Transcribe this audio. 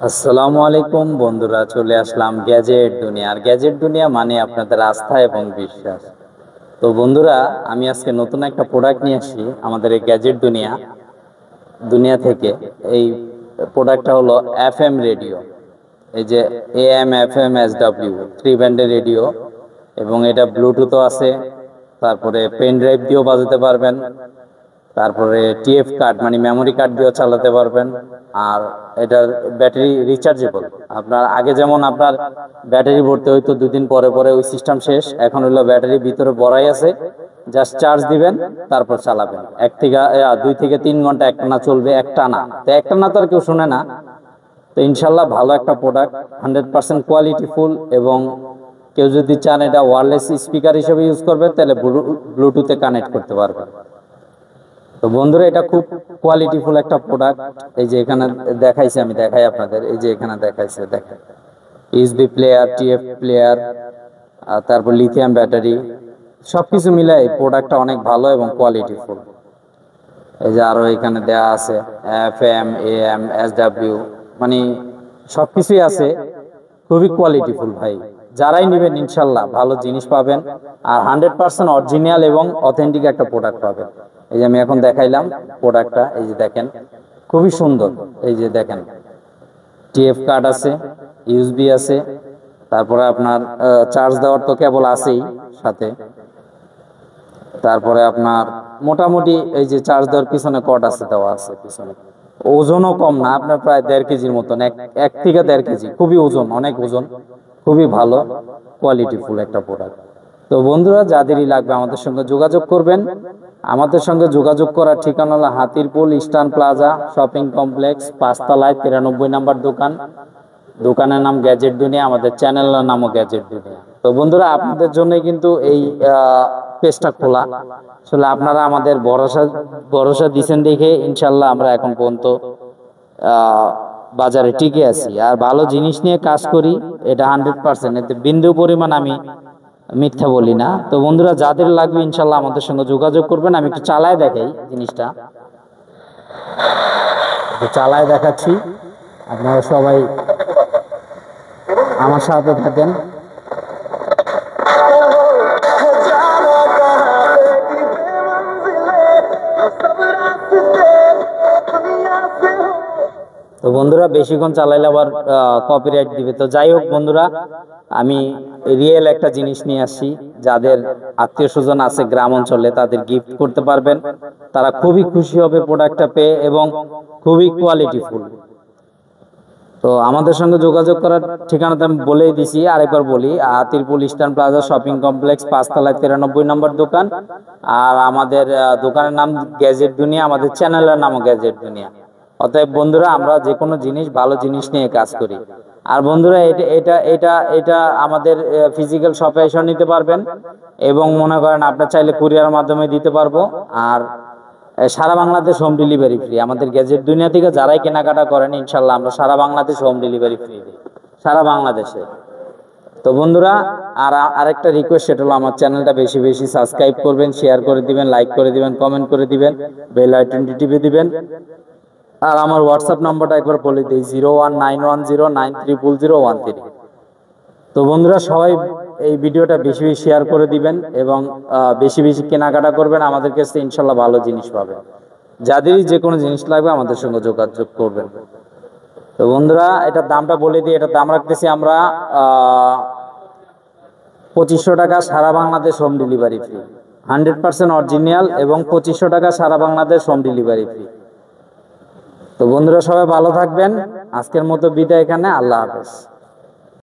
আসসালামু আলাইকুম বন্ধুরা, চলে আসলাম গ্যাজেট দুনিয়া। আর গ্যাজেট দুনিয়া মানে আপনাদের আস্থা এবং বিশ্বাস। তো বন্ধুরা, আমি আজকে নতুন একটা প্রোডাক্ট নিয়ে আসি আমাদের এই গ্যাজেট দুনিয়া দুনিয়া থেকে। এই প্রোডাক্টটা হলো এফএম রেডিও। এই যে AM FM SW 3 ব্যান্ডের রেডিও, এবং এটা ব্লুটুথও আছে। তারপরে পেন ড্রাইভ দিয়েও বাজাতে পারবেন, তারপরে TF কার্ড মানে মেমোরি কার্ড দিয়েও চালাতে পারবেন। আর এটার ব্যাটারি রিচার্জেবল। আপনার আগে যেমন আপনার ব্যাটারি ভরতে হইতো 2 দিন পরে পরে, ওই সিস্টেম শেষ। এখন হলো ব্যাটারি ভিতরে ভরাই আছে, জাস্ট চার্জ দিবেন, তারপর চালাবেন। 2 থেকে 3 ঘন্টা একটানা চলবে, একটানা। তো একটানা তো আর কেউ শুনে না। তো ইনশাল্লাহ ভালো একটা প্রোডাক্ট, 100% কোয়ালিটিফুল। এবং কেউ যদি চান এটা ওয়্যারলেস স্পিকার হিসেবে ইউজ করবে, তাহলে ব্লুটুথে কানেক্ট করতে পারবেন। তো বন্ধুরা, এটা খুব কোয়ালিটিফুল একটা প্রোডাক্ট। এই যে এখানে দেখাইছে, আমি দেখাই আপনাদের। এই যে এখানে দেখাইছে, দেখেন, ইউএসবি প্লেয়ার, TF প্লেয়ার, তারপর লিথিয়াম ব্যাটারি, সবকিছু মিলে এই প্রোডাক্টটা অনেক ভালো এবং কোয়ালিটিফুল। এই যে আরো এখানে দেয়া আছে FM AM SW, মানে সবকিছুই আছে। খুবই কোয়ালিটিফুল ভাই। যারাই নেবেন ইনশাল্লাহ ভালো জিনিস পাবেন, আর 100% অরিজিনাল এবং অথেন্টিক একটা প্রোডাক্ট পাবেন। এই যে আমি এখন দেখাইলাম প্রোডাক্টটা, এই যে দেখেন, খুবই সুন্দর। এই যে দেখেন, TF কার্ড আছে, USB আছে, তারপরে আপনার চার্জ দেওয়ার তো কেবল আছেই সাথে। তারপরে আপনার মোটামুটি এই যে চার্জ দেওয়ার পিছনে কর্ড আছে, দেওয়া আছে পিছনে। ওজনও কম না, আপনার প্রায় 1.5 কেজির মতন, 1 থেকে 1.5 কেজি। খুবই ওজন, অনেক ওজন, খুবই ভালো কোয়ালিটিফুল একটা প্রোডাক্ট। তো বন্ধুরা, যাদেরই লাগবে আমাদের সঙ্গে যোগাযোগ করবেন। আমাদের সঙ্গে যোগাযোগ করার ঠিকানা হলো Hatirpool eastern plaza shopping complex, 5 তলায় 93 নম্বর দোকান। দোকানের নাম গ্যাজেট দুনিয়া, আমাদের চ্যানেলের নামও গ্যাজেট দুনিয়া। তো বন্ধুরা, আপনাদের জন্য কিন্তু এই পেজটা খোলা। আসলে আপনারা আমাদের ভরসা ভরসা দিচ্ছেন দেখে ইনশাল্লাহ আমরা এখন পর্যন্ত বাজারে টিকে আছি, আর ভালো জিনিস নিয়ে কাজ করি। এটা 100%, এতে বিন্দু পরিমাণ আমি মিথ্যা বলি না। তো বন্ধুরা, যাদের লাগবে ইনশাল্লাহ আমাদের সঙ্গে যোগাযোগ করবেন। আমি একটু চালায় দেখাই জিনিসটা, চালায় দেখাচ্ছি, আপনারা সবাই আমার সাথে থাকেন। তো বন্ধুরা, বেশিক্ষণ চালাইলে আবার কপিরাইট দিবে। তো যাই হোক বন্ধুরা, আমি রিয়েল একটা জিনিস নিয়ে আসছি। যাদের আত্মীয় স্বজন আছে গ্রাম অঞ্চলে, তাদের গিফট করতে পারবেন। তারা খুবই খুশি হবে প্রোডাক্টটা পেয়ে, এবং খুবই কোয়ালিটিফুল। তো আমাদের সঙ্গে যোগাযোগ করার ঠিকানাটা আমি বলেই দিছি, আরেকবার বলি। তিরপুল ইস্টার্ন প্লাজা শপিং কমপ্লেক্স, 5 তলায় 93 নম্বর দোকান। আর আমাদের দোকানের নাম গ্যাজেট দুনিয়া, আমাদের চ্যানেলের নামও গ্যাজেট দুনিয়া। অতএব বন্ধুরা, আমরা যে কোনো জিনিস, ভালো জিনিস নিয়ে কাজ করি। আর বন্ধুরা, এটা এটা এটা এটা আমাদের ফিজিক্যাল শপে এসে নিতে পারবেন, এবং মনে করেন আপনার চাইলে কুরিয়ার মাধ্যমে দিতে পারবো। আর সারা বাংলাদেশ হোম ডেলিভারি ফ্রি। আমাদের গ্যাজেট দুনিয়া থেকে যারাই কেনাকাটা করেন ইনশাল্লাহ আমরা সারা বাংলাদেশ হোম ডেলিভারি ফ্রি দিই, সারা বাংলাদেশে। তো বন্ধুরা, আরেকটা রিকোয়েস্ট, সেটা হলো আমার চ্যানেলটা বেশি বেশি সাবস্ক্রাইব করবেন, শেয়ার করে দিবেন, লাইক করে দিবেন, কমেন্ট করে দিবেন, বেল আইকনটি টিপে দিবেন। আর আমার হোয়াটসঅ্যাপ নাম্বারটা একবার বলে দিই, 019109300013। তো বন্ধুরা, সবাই এই ভিডিওটা বেশি বেশি শেয়ার করে দিবেন, এবং বেশি বেশি কেনাকাটা করবেন। আমাদের কাছে ইনশাল্লাহ ভালো জিনিস পাবেন। যাদেরই যে কোনো জিনিস লাগবে আমাদের সঙ্গে যোগাযোগ করবেন। তো বন্ধুরা, এটার দামটা বলে দিই। এটার দাম রাখতেছি আমরা 2500 টাকা, সারা Bangladesh home delivery free. 100% original, এবং 2500 টাকা সারা বাংলাদেশ হোম ডেলিভারি ফ্রি। তো বন্ধুরা, সবাই ভালো থাকবেন। আজকের মতো বিদায় এখানে, আল্লাহ হাফেজ।